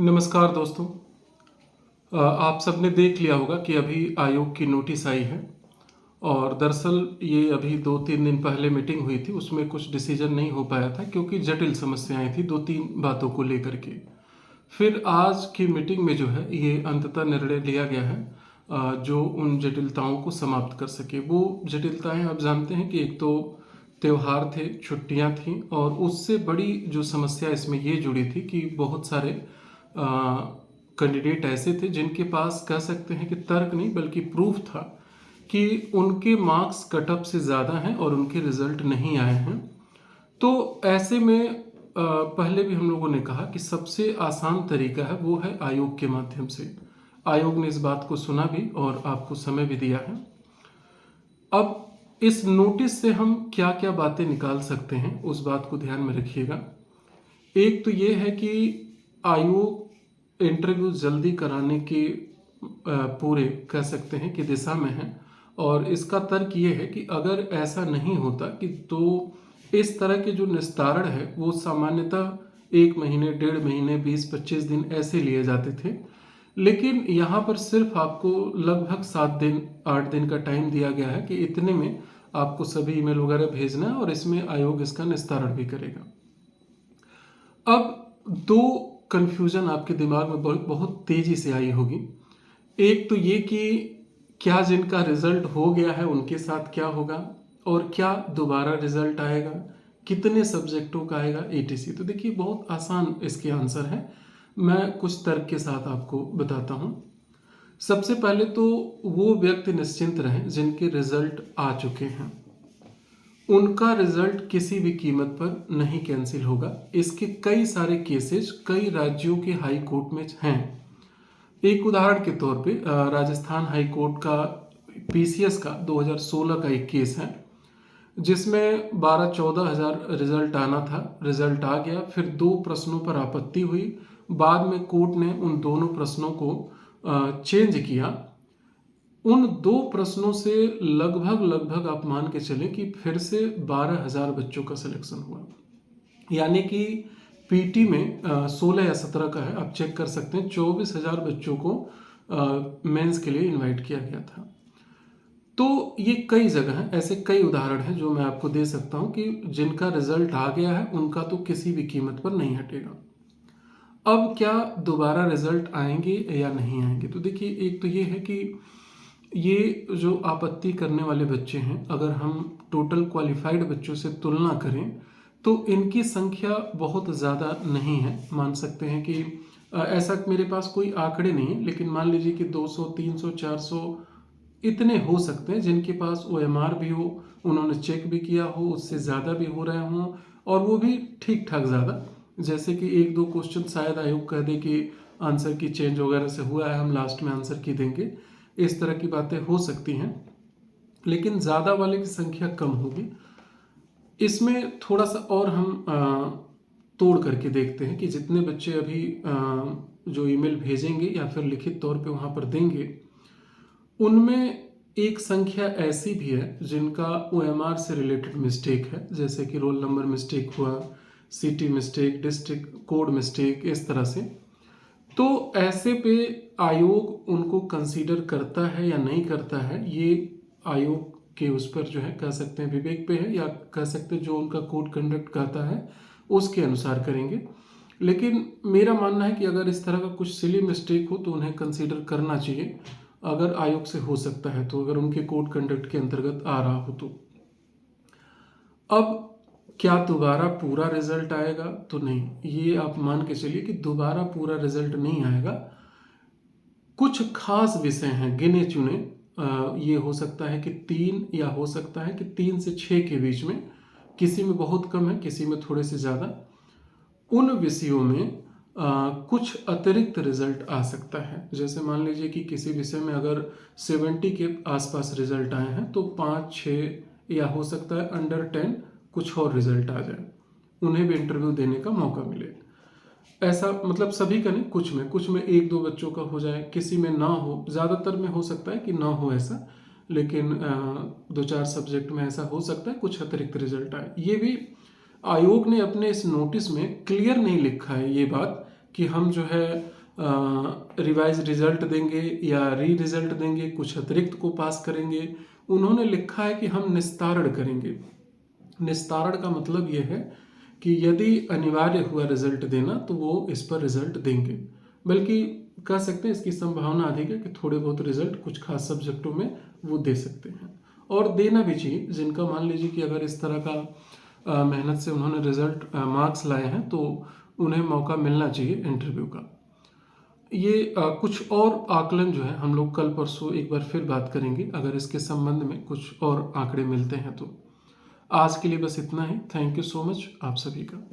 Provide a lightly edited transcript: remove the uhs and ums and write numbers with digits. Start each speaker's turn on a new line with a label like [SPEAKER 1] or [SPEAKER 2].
[SPEAKER 1] नमस्कार दोस्तों। आप सबने देख लिया होगा कि अभी आयोग की नोटिस आई है और दरअसल ये अभी 2-3 दिन पहले मीटिंग हुई थी, उसमें कुछ डिसीजन नहीं हो पाया था क्योंकि जटिल समस्याएं थी 2-3 बातों को लेकर के। फिर आज की मीटिंग में जो है ये अंततः निर्णय लिया गया है जो उन जटिलताओं को समाप्त कर सके। वो जटिलताएं आप जानते हैं कि एक तो त्योहार थे, छुट्टियां थी और उससे बड़ी जो समस्या इसमें ये जुड़ी थी कि बहुत सारे कैंडिडेट ऐसे थे जिनके पास कह सकते हैं कि तर्क नहीं बल्कि प्रूफ था कि उनके मार्क्स कट ऑफ से ज़्यादा हैं और उनके रिजल्ट नहीं आए हैं। तो ऐसे में पहले भी हम लोगों ने कहा कि सबसे आसान तरीका है वो है आयोग के माध्यम से। आयोग ने इस बात को सुना भी और आपको समय भी दिया है। अब इस नोटिस से हम क्या क्या बातें निकाल सकते हैं उस बात को ध्यान में रखिएगा। एक तो ये है कि आयोग इंटरव्यू जल्दी कराने के पूरे कह सकते हैं कि दिशा में है और इसका तर्क ये है कि अगर ऐसा नहीं होता कि तो इस तरह के जो निस्तारण है वो सामान्यतः 1 महीने 1.5 महीने 20-25 दिन ऐसे लिए जाते थे, लेकिन यहाँ पर सिर्फ आपको लगभग 7 दिन 8 दिन का टाइम दिया गया है कि इतने में आपको सभी ईमेल वगैरह भेजना है और इसमें आयोग इसका निस्तारण भी करेगा। अब दो कंफ्यूजन आपके दिमाग में बहुत बहुत तेजी से आई होगी। एक तो ये कि क्या जिनका रिजल्ट हो गया है उनके साथ क्या होगा और क्या दोबारा रिजल्ट आएगा, कितने सब्जेक्टों का आएगा, etc। तो देखिए बहुत आसान इसके आंसर है, मैं कुछ तर्क के साथ आपको बताता हूँ। सबसे पहले तो वो व्यक्ति निश्चिंत रहें जिनके रिजल्ट आ चुके हैं, उनका रिजल्ट किसी भी कीमत पर नहीं कैंसिल होगा। इसके कई सारे केसेस कई राज्यों के हाई कोर्ट में हैं। एक उदाहरण के तौर पे राजस्थान हाई कोर्ट का पीसीएस का 2016 का एक केस है जिसमें 12-14 हज़ार रिजल्ट आना था, रिजल्ट आ गया, फिर 2 प्रश्नों पर आपत्ति हुई, बाद में कोर्ट ने उन दोनों प्रश्नों को चेंज किया। उन 2 प्रश्नों से लगभग लगभग आप मान के चले कि फिर से 12,000 बच्चों का सिलेक्शन हुआ। यानी कि पीटी में 16 या 17 का है, आप चेक कर सकते हैं, 24,000 बच्चों को मेंस के लिए इनवाइट किया गया था। तो ये कई जगह हैं, ऐसे कई उदाहरण हैं जो मैं आपको दे सकता हूं कि जिनका रिजल्ट आ गया है उनका तो किसी भी कीमत पर नहीं हटेगा। अब क्या दोबारा रिजल्ट आएंगे या नहीं आएंगे, तो देखिए एक तो ये है कि ये जो आपत्ति करने वाले बच्चे हैं, अगर हम टोटल क्वालिफाइड बच्चों से तुलना करें तो इनकी संख्या बहुत ज़्यादा नहीं है। मान सकते हैं कि ऐसा मेरे पास कोई आंकड़े नहीं है, लेकिन मान लीजिए कि 200 300 400 इतने हो सकते हैं जिनके पास ओएमआर भी हो, उन्होंने चेक भी किया हो, उससे ज़्यादा भी हो रहे हों और वो भी ठीक ठाक ज़्यादा। जैसे कि 1-2 क्वेश्चन शायद आयोग कह दे कि आंसर की चेंज वगैरह से हुआ है, हम लास्ट में आंसर की देंगे, इस तरह की बातें हो सकती हैं, लेकिन ज़्यादा वाले की संख्या कम होगी। इसमें थोड़ा सा और हम तोड़ करके देखते हैं कि जितने बच्चे अभी जो ईमेल भेजेंगे या फिर लिखित तौर पे वहाँ पर देंगे, उनमें एक संख्या ऐसी भी है जिनका ओएमआर से रिलेटेड मिस्टेक है, जैसे कि रोल नंबर मिस्टेक हुआ, city mistake, district code mistake, इस तरह से। तो ऐसे पे आयोग उनको कंसीडर करता है या नहीं करता है, ये आयोग के उस पर जो है कह सकते हैं विवेक पे है, या कह सकते हैं जो उनका कोड कंडक्ट कहता है उसके अनुसार करेंगे। लेकिन मेरा मानना है कि अगर इस तरह का कुछ सिली मिस्टेक हो तो उन्हें कंसीडर करना चाहिए, अगर आयोग से हो सकता है तो, अगर उनके कोड कंडक्ट के अंतर्गत आ रहा हो तो। अब क्या दोबारा पूरा रिजल्ट आएगा, तो नहीं, ये आप मान के चलिए कि दोबारा पूरा रिजल्ट नहीं आएगा। कुछ खास विषय हैं गिने चुने, ये हो सकता है कि 3 या हो सकता है कि 3 से 6 के बीच में, किसी में बहुत कम है, किसी में थोड़े से ज़्यादा, उन विषयों में कुछ अतिरिक्त रिजल्ट आ सकता है। जैसे मान लीजिए कि किसी विषय में अगर 70 के आसपास रिजल्ट आए हैं तो 5-6 या हो सकता है अंडर 10 कुछ और रिजल्ट आ जाए, उन्हें भी इंटरव्यू देने का मौका मिले। ऐसा मतलब सभी का नहीं, कुछ में 1-2 बच्चों का हो जाए, किसी में ना हो, ज़्यादातर में हो सकता है कि ना हो ऐसा, लेकिन 2-4 सब्जेक्ट में ऐसा हो सकता है कुछ अतिरिक्त रिजल्ट आए। ये भी आयोग ने अपने इस नोटिस में क्लियर नहीं लिखा है ये बात कि हम जो है रिवाइज रिजल्ट देंगे या री रिजल्ट देंगे, कुछ अतिरिक्त को पास करेंगे। उन्होंने लिखा है कि हम निस्तारण करेंगे। निस्तारण का मतलब ये है कि यदि अनिवार्य हुआ रिजल्ट देना तो वो इस पर रिजल्ट देंगे, बल्कि कह सकते हैं इसकी संभावना अधिक है कि थोड़े बहुत रिजल्ट कुछ खास सब्जेक्टों में वो दे सकते हैं, और देना भी चाहिए। जिनका मान लीजिए कि अगर इस तरह का मेहनत से उन्होंने रिजल्ट मार्क्स लाए हैं तो उन्हें मौका मिलना चाहिए इंटरव्यू का। ये कुछ और आकलन जो है हम लोग कल परसों एक बार फिर बात करेंगे, अगर इसके संबंध में कुछ और आंकड़े मिलते हैं तो। आज के लिए बस इतना ही। थैंक यू सो मच आप सभी का।